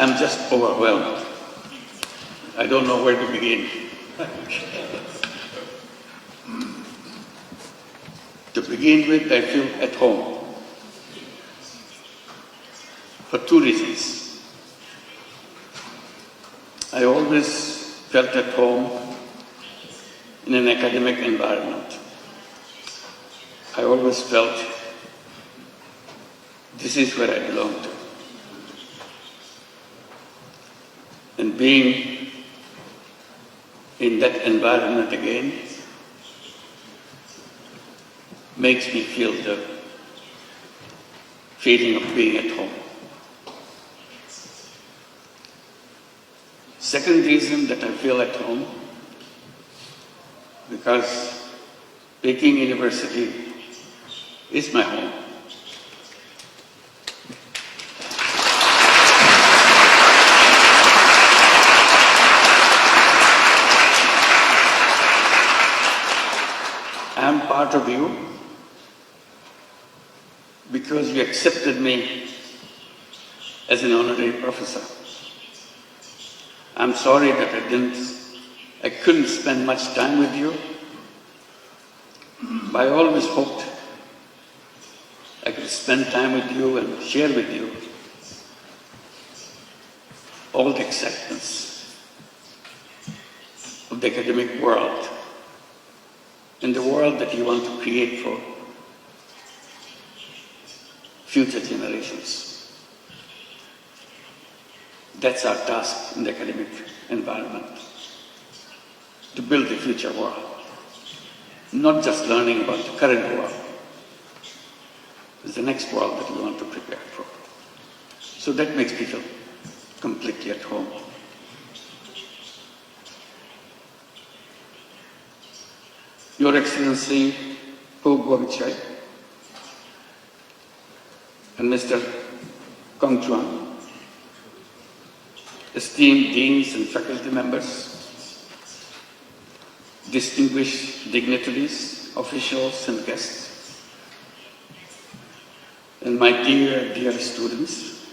I'm just overwhelmed. I don't know where to begin. To begin with, I feel at home for two reasons. I always felt at home in an academic environment. I always felt this is where I belong to. And being in that environment again makes me feel the feeling of being at home. Second reason that I feel at home, because Peking University is my home. I am part of you because you accepted me as an honorary professor. I'm sorry that I couldn't spend much time with you, but I always hoped I could spend time with you and share with you all the excitements of the academic world and the world that you want to create for future generations. That's our task in the academic environment, to build the future world, not just learning about the current world. It's the next world that we want to prepare for. So that makes me feel completely at home. Your Excellency Hu Guangchai and Mr. Kong Chuan, esteemed deans and faculty members, distinguished dignitaries, officials and guests, and my dear, dear students,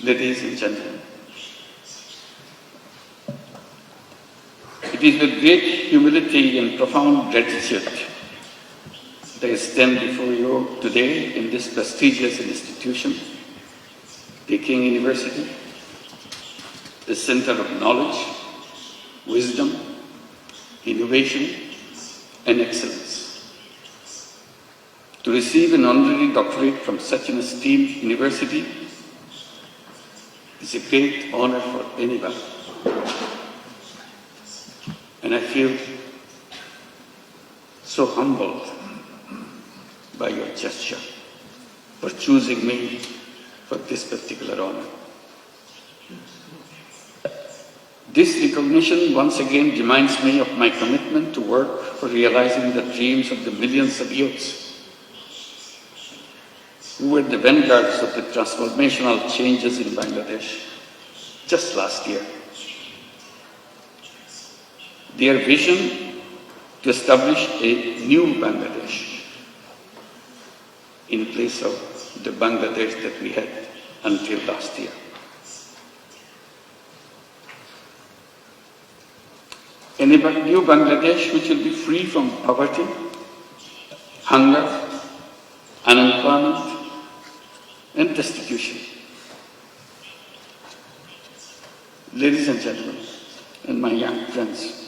ladies and gentlemen. It is with great humility and profound gratitude that I stand before you today in this prestigious institution, Peking University, the center of knowledge, wisdom, innovation, and excellence. To receive an honorary doctorate from such an esteemed university is a great honor for anyone. And I feel so humbled by your gesture for choosing me for this particular honor. This recognition once again reminds me of my commitment to work for realizing the dreams of the millions of youths who were the vanguards of the transformational changes in Bangladesh just last year. Their vision to establish a new Bangladesh in place of the Bangladesh that we had until last year. A new Bangladesh which will be free from poverty, hunger, unemployment, and destitution. Ladies and gentlemen, and my young friends,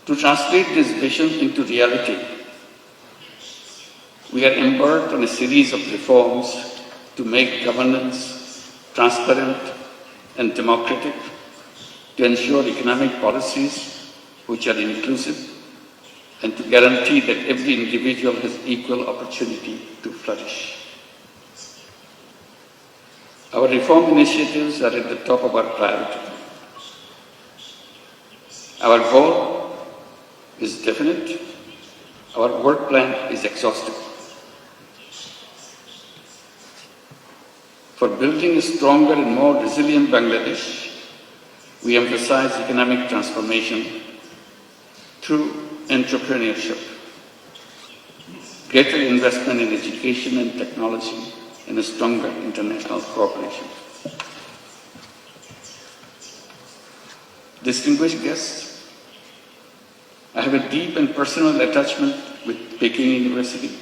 to translate this vision into reality, we are embarked on a series of reforms to make governance transparent and democratic, to ensure economic policies which are inclusive, and to guarantee that every individual has equal opportunity to flourish. Our reform initiatives are at the top of our priority. Our goal is definite. Our work plan is exhaustive. For building a stronger and more resilient Bangladesh, we emphasize economic transformation through entrepreneurship, greater investment in education and technology, and a stronger international cooperation. Distinguished guests, I have a deep and personal attachment with Peking University.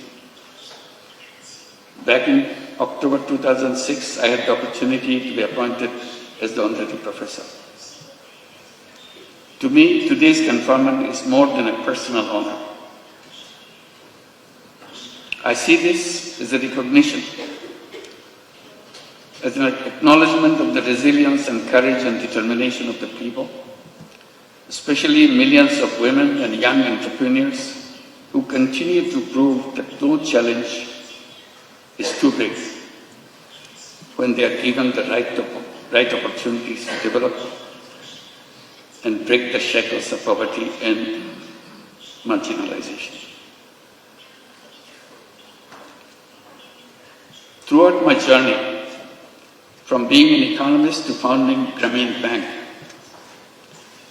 Back in October 2006, I had the opportunity to be appointed as the honorary professor. To me, today's conferment is more than a personal honor. I see this as a recognition, as an acknowledgement of the resilience and courage and determination of the people, especially millions of women and young entrepreneurs who continue to prove that no challenge is too big when they are given the right opportunities to develop and break the shackles of poverty and marginalization. Throughout my journey, from being an economist to founding Grameen Bank,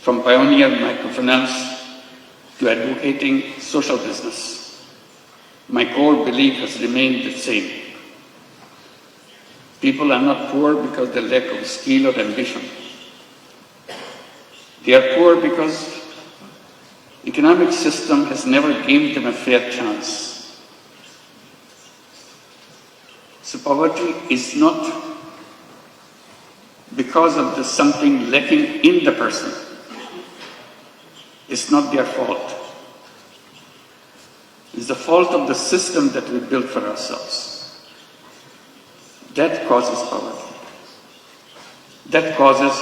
from pioneer microfinance to advocating social business, my core belief has remained the same. People are not poor because they lack of skill or ambition. They are poor because the economic system has never given them a fair chance. So poverty is not because of something lacking in the person. It's not their fault. It's the fault of the system that we built for ourselves. That causes poverty. That causes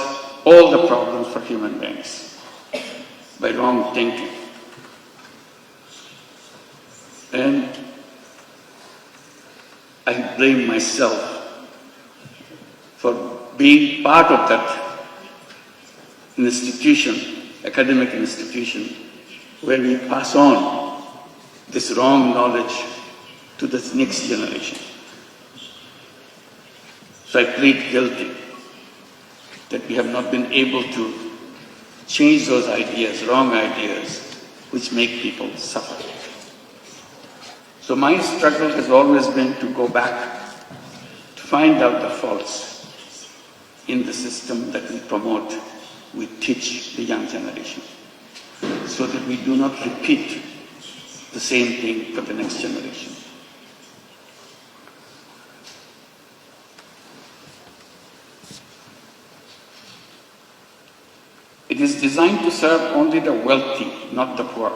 all the problems for human beings by wrong thinking. And I blame myself for being part of that institution, academic institution, where we pass on this wrong knowledge to the next generation. So I plead guilty that we have not been able to change those ideas, wrong ideas, which make people suffer. So my struggle has always been to go back, to find out the faults in the system that we promote, we teach the young generation, so that we do not repeat the same thing for the next generation. It is designed to serve only the wealthy, not the poor.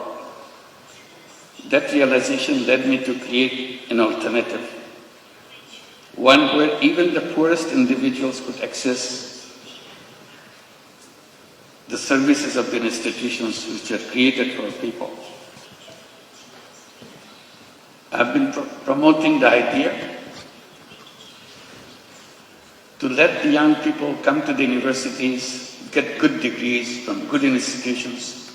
That realization led me to create an alternative, one where even the poorest individuals could access the services of the institutions which are created for people. I've been promoting the idea to let the young people come to the universities, get good degrees from good institutions,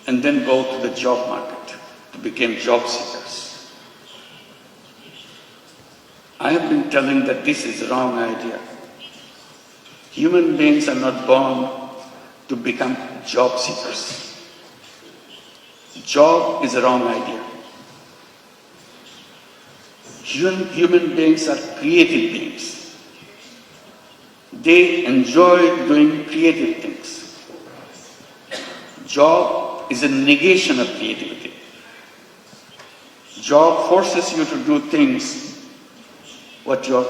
and then go to the job market to become job seekers. I have been telling that this is a wrong idea. Human beings are not born to become job seekers. Job is a wrong idea. Human beings are creative beings. They enjoy doing creative things. Job is a negation of creativity. Job forces you to do things what your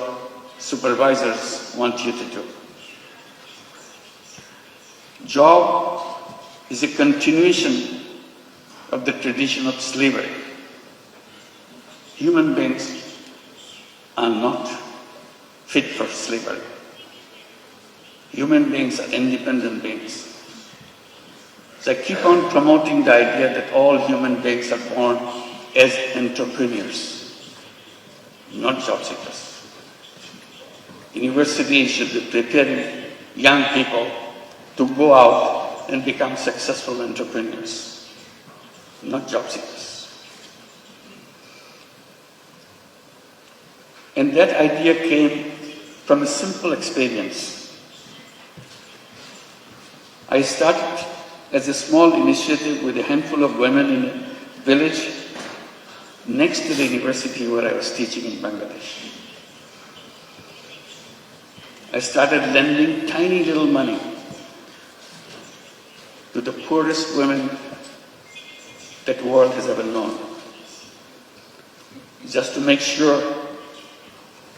supervisors want you to do. Job is a continuation of the tradition of slavery. Human beings are not fit for slavery. Human beings are independent beings. So I keep on promoting the idea that all human beings are born as entrepreneurs, not job seekers. Universities should be preparing young people to go out and become successful entrepreneurs, not job seekers. And that idea came from a simple experience. I started as a small initiative with a handful of women in a village next to the university where I was teaching in Bangladesh. I started lending tiny little money to the poorest women that the world has ever known, just to make sure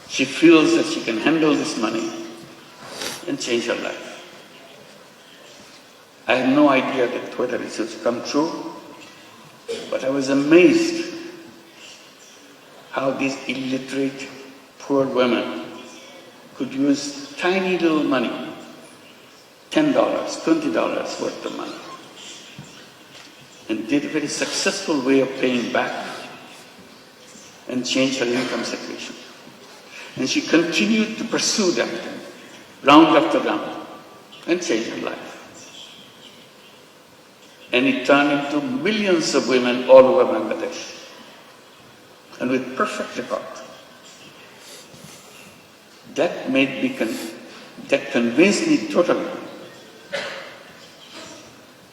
she feels that she can handle this money and change her life. I had no idea that whether it would come true, but I was amazed how these illiterate, poor women could use tiny little money, $10, $20 worth of money, and did a very successful way of paying back and change her income situation. And she continued to pursue that round after round and change her life. And it turned into millions of women all over Bangladesh, and with perfect record. That made me, that convinced me totally.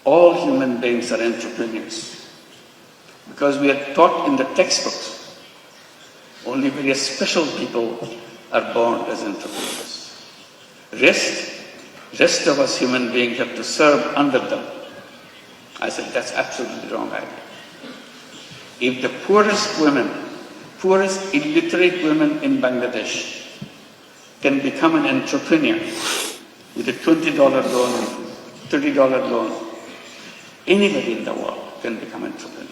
All human beings are entrepreneurs, because we are taught in the textbooks, only very special people are born as entrepreneurs. Rest of us human beings have to serve under them. I said, that's absolutely the wrong idea. If the poorest women, poorest illiterate women in Bangladesh can become an entrepreneur with a $20 loan, $30 loan, anybody in the world can become an entrepreneur.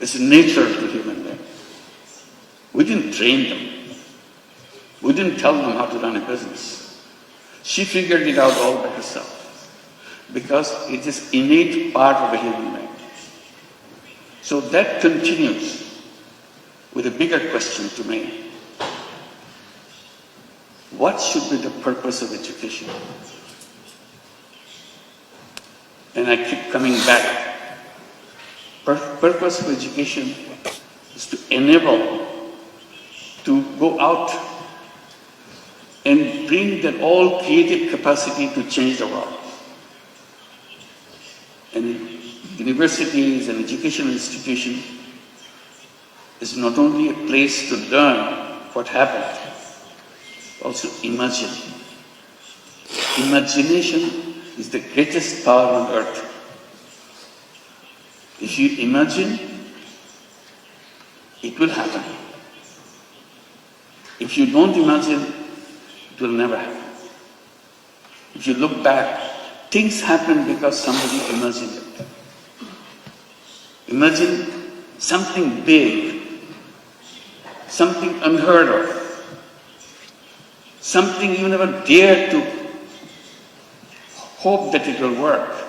It's nature to human beings. We didn't train them. We didn't tell them how to run a business. She figured it out all by herself, because it is innate part of a human being. So that continues with a bigger question to me. What should be the purpose of education? And I keep coming back. Purpose of education is to enable to go out and bring that all creative capacity to change the world. And university is an educational institution, is not only a place to learn what happened, also imagine. Imagination is the greatest power on earth. If you imagine, it will happen. If you don't imagine, it will never happen. If you look back, things happen because somebody imagined it. Imagine something big, something unheard of, something you never dared to hope that it will work.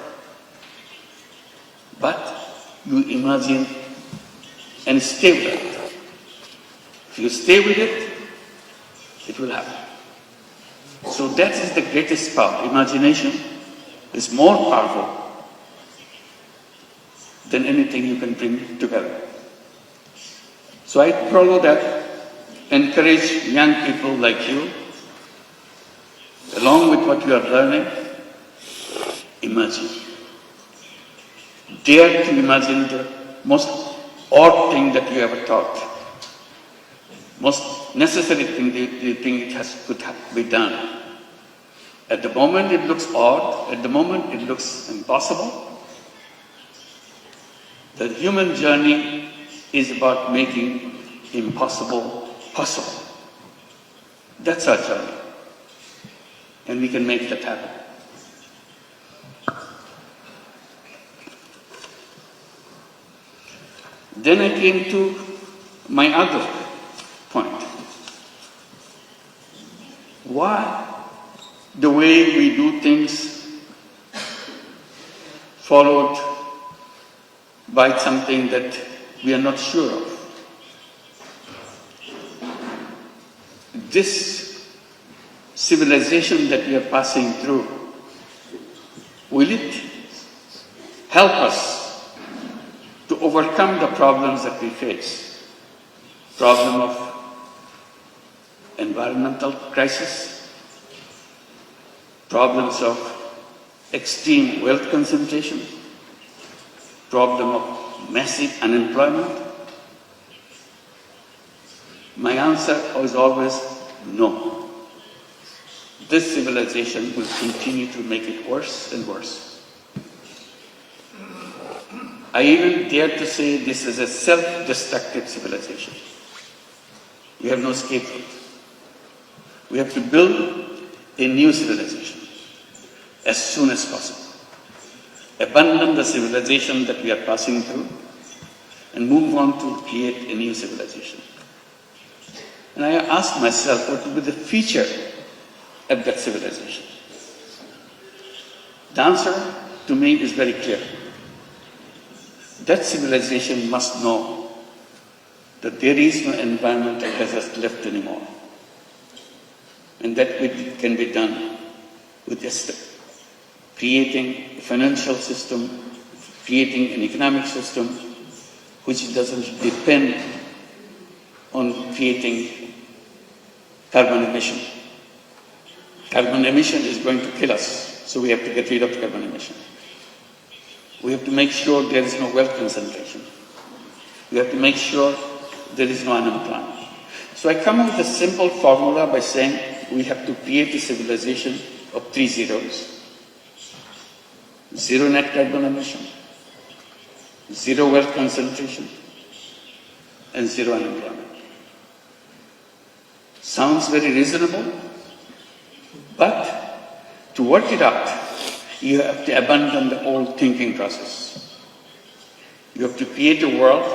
But you imagine and stay with it. If you stay with it, it will happen. So that is the greatest power. Imagination is more powerful than anything you can bring together. So I follow that, encourage young people like you, along with what you are learning, imagine. Dare to imagine the most odd thing that you ever thought, most necessary thing you think could be done. At the moment it looks odd, at the moment it looks impossible. The human journey is about making impossible possible. That's our journey. And we can make that happen. Then I came to my other point. Why the way we do things followed by something that we are not sure of? This civilization that we are passing through, will it help us to overcome the problems that we face? Problem of environmental crisis, problems of extreme wealth concentration, problem of massive unemployment, My answer was always no. This civilization will continue to make it worse and worse. I even dare to say this is a self-destructive civilization. We have no scapegoat. We have to build a new civilization as soon as possible. Abandon the civilization that we are passing through and move on to create a new civilization. And I asked myself, what will be the feature of that civilization? The answer to me is very clear. That civilization must know that there is no environmental hazard left anymore. And that can be done with just creating a financial system, creating an economic system which doesn't depend on creating carbon emission. Carbon emission is going to kill us, so we have to get rid of carbon emission. We have to make sure there is no wealth concentration. We have to make sure there is no unemployment. So I come up with a simple formula by saying we have to create a civilization of 3 zeros. 0 net carbon emission, 0 wealth concentration, and 0 unemployment. Sounds very reasonable, but to work it out, you have to abandon the old thinking process. You have to create a world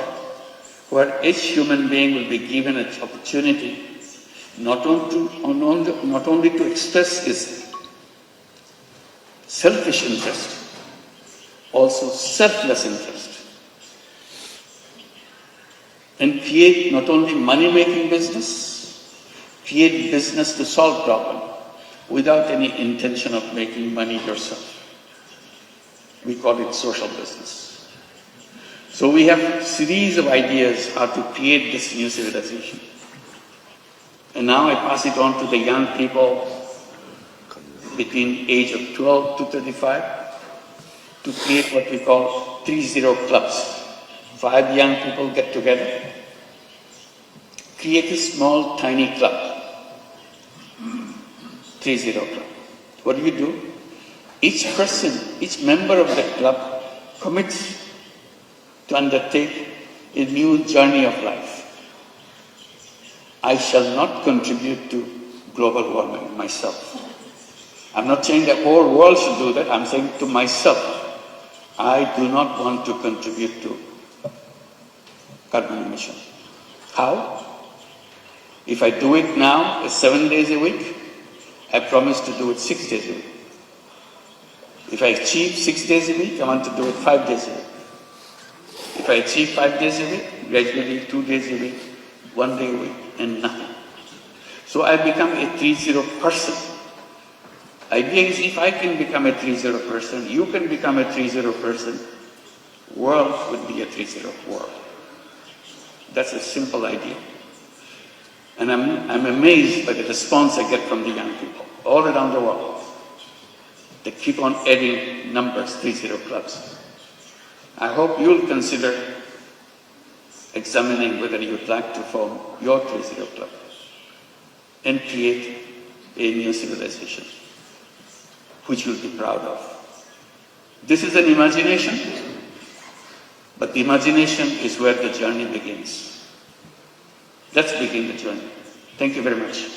where each human being will be given an opportunity not only to express his selfish interest, also selfless interest, and create not only money-making business, create business to solve problems without any intention of making money yourself. We call it social business. So we have a series of ideas how to create this new civilization. And now I pass it on to the young people between age of 12 to 35 to create what we call 3-0 clubs. 5 young people get together, create a small, tiny club. 3-0 club. What do? Each person, each member of that club commits to undertake a new journey of life. I shall not contribute to global warming myself. I'm not saying the whole world should do that. I'm saying to myself, I do not want to contribute to carbon emission. How? If I do it now, 7 days a week, I promise to do it 6 days a week. If I achieve 6 days a week, I want to do it 5 days a week. If I achieve 5 days a week, gradually 2 days a week, 1 day a week, and nothing. So I become a 3-0 person. Idea is if I can become a 3-0 person, you can become a 3-0 person, world would be a 3-0 world. That's a simple idea. And I'm amazed by the response I get from the young people all around the world. They keep on adding numbers, 3-0 clubs. I hope you'll consider examining whether you'd like to form your 3-0 club and create a new civilization, which you'll be proud of. This is an imagination, but the imagination is where the journey begins. Let's begin the journey. Thank you very much.